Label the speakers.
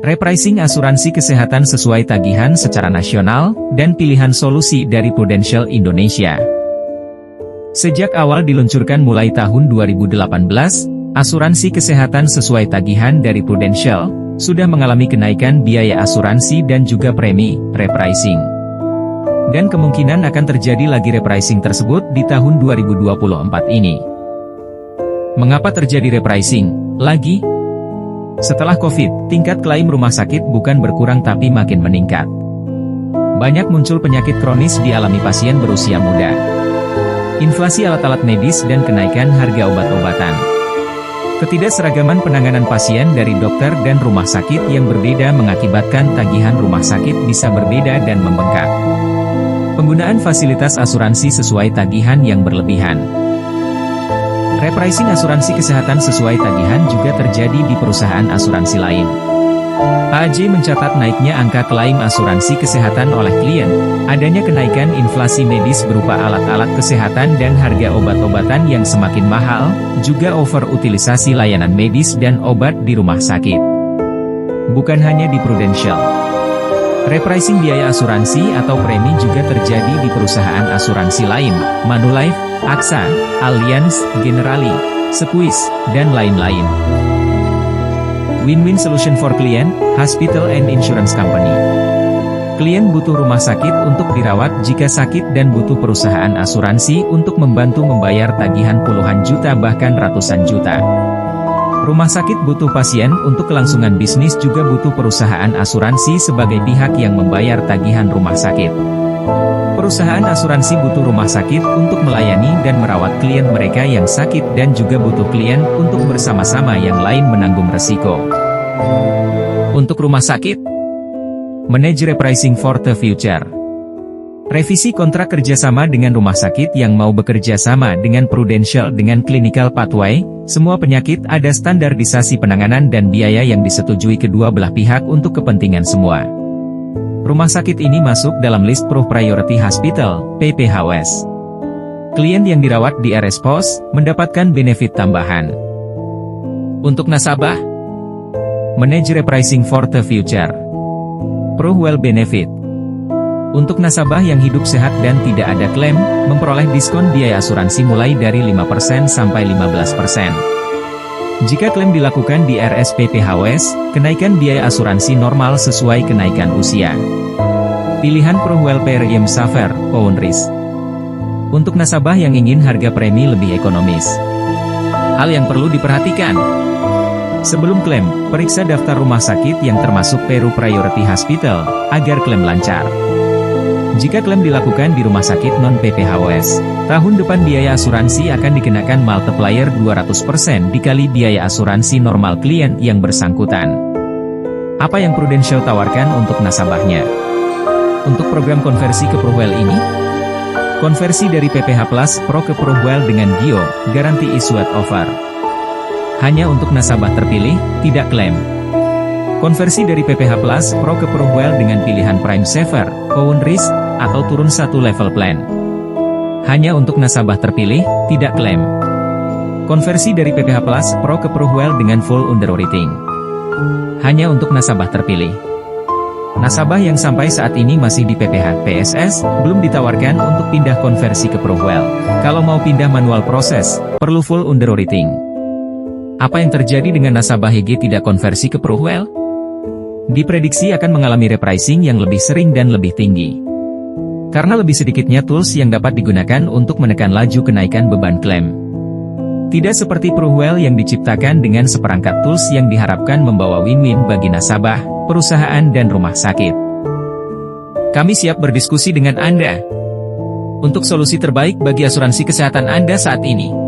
Speaker 1: Repricing asuransi kesehatan sesuai tagihan secara nasional, dan pilihan solusi dari Prudential Indonesia. Sejak awal diluncurkan mulai tahun 2018, asuransi kesehatan sesuai tagihan dari Prudential, sudah mengalami kenaikan biaya asuransi dan juga premi, repricing. Dan kemungkinan akan terjadi lagi repricing tersebut di tahun 2024 ini. Mengapa terjadi repricing lagi? Setelah COVID, tingkat klaim rumah sakit bukan berkurang tapi makin meningkat. Banyak muncul penyakit kronis dialami pasien berusia muda. Inflasi alat-alat medis dan kenaikan harga obat-obatan. Ketidakseragaman penanganan pasien dari dokter dan rumah sakit yang berbeda mengakibatkan tagihan rumah sakit bisa berbeda dan membengkak. Penggunaan fasilitas asuransi sesuai tagihan yang berlebihan. Repricing asuransi kesehatan sesuai tagihan juga terjadi di perusahaan asuransi lain. AAJ mencatat naiknya angka klaim asuransi kesehatan oleh klien, adanya kenaikan inflasi medis berupa alat-alat kesehatan dan harga obat-obatan yang semakin mahal, juga overutilisasi layanan medis dan obat di rumah sakit. Bukan hanya di Prudential. Repricing biaya asuransi atau premi juga terjadi di perusahaan asuransi lain, Manulife, AXA, Allianz, Generali, Swiss, dan lain-lain. Win-win solution for client, hospital and insurance company. Klien butuh rumah sakit untuk dirawat jika sakit dan butuh perusahaan asuransi untuk membantu membayar tagihan puluhan juta bahkan ratusan juta. Rumah sakit butuh pasien untuk kelangsungan bisnis juga butuh perusahaan asuransi sebagai pihak yang membayar tagihan rumah sakit. Perusahaan asuransi butuh rumah sakit untuk melayani dan merawat klien mereka yang sakit dan juga butuh klien untuk bersama-sama yang lain menanggung resiko. Untuk rumah sakit, manage repricing for the future. Revisi kontrak kerjasama dengan rumah sakit yang mau bekerja sama dengan Prudential dengan clinical pathway, semua penyakit ada standarisasi penanganan dan biaya yang disetujui kedua belah pihak untuk kepentingan semua. Rumah sakit ini masuk dalam list Pro Priority Hospital, PPHOS. Klien yang dirawat di RS Pos, mendapatkan benefit tambahan. Untuk nasabah, manage repricing for the future. Pro Well Benefit. Untuk nasabah yang hidup sehat dan tidak ada klaim, memperoleh diskon biaya asuransi mulai dari 5% sampai 15%. Jika klaim dilakukan di RSPPHOS, kenaikan biaya asuransi normal sesuai kenaikan usia. Pilihan Pro Welfare Yem Saver, Ownris. Untuk nasabah yang ingin harga premi lebih ekonomis. Hal yang perlu diperhatikan. Sebelum klaim, periksa daftar rumah sakit yang termasuk Pro Priority Hospital, agar klaim lancar. Jika klaim dilakukan di rumah sakit non-PPHOS, tahun depan biaya asuransi akan dikenakan multiplier 200% dikali biaya asuransi normal klien yang bersangkutan. Apa yang Prudential tawarkan untuk nasabahnya? Untuk program konversi ke ProWell ini, konversi dari PPH Plus Pro ke ProWell dengan Gio, garanti issued offer. Hanya untuk nasabah terpilih, tidak klaim. Konversi dari PPH Plus Pro ke ProWell dengan pilihan Prime Saver, Ownris, atau turun satu level plan. Hanya untuk nasabah terpilih, tidak klaim. Konversi dari PPH Plus Pro ke ProWell dengan full underwriting. Hanya untuk nasabah terpilih. Nasabah yang sampai saat ini masih di PPH PSS, belum ditawarkan untuk pindah konversi ke ProWell. Kalau mau pindah manual proses, perlu full underwriting. Apa yang terjadi dengan nasabah HG tidak konversi ke ProWell? Diprediksi akan mengalami repricing yang lebih sering dan lebih tinggi. Karena lebih sedikitnya tools yang dapat digunakan untuk menekan laju kenaikan beban klaim. Tidak seperti ProWell yang diciptakan dengan seperangkat tools yang diharapkan membawa win-win bagi nasabah, perusahaan dan rumah sakit. Kami siap berdiskusi dengan Anda untuk solusi terbaik bagi asuransi kesehatan Anda saat ini.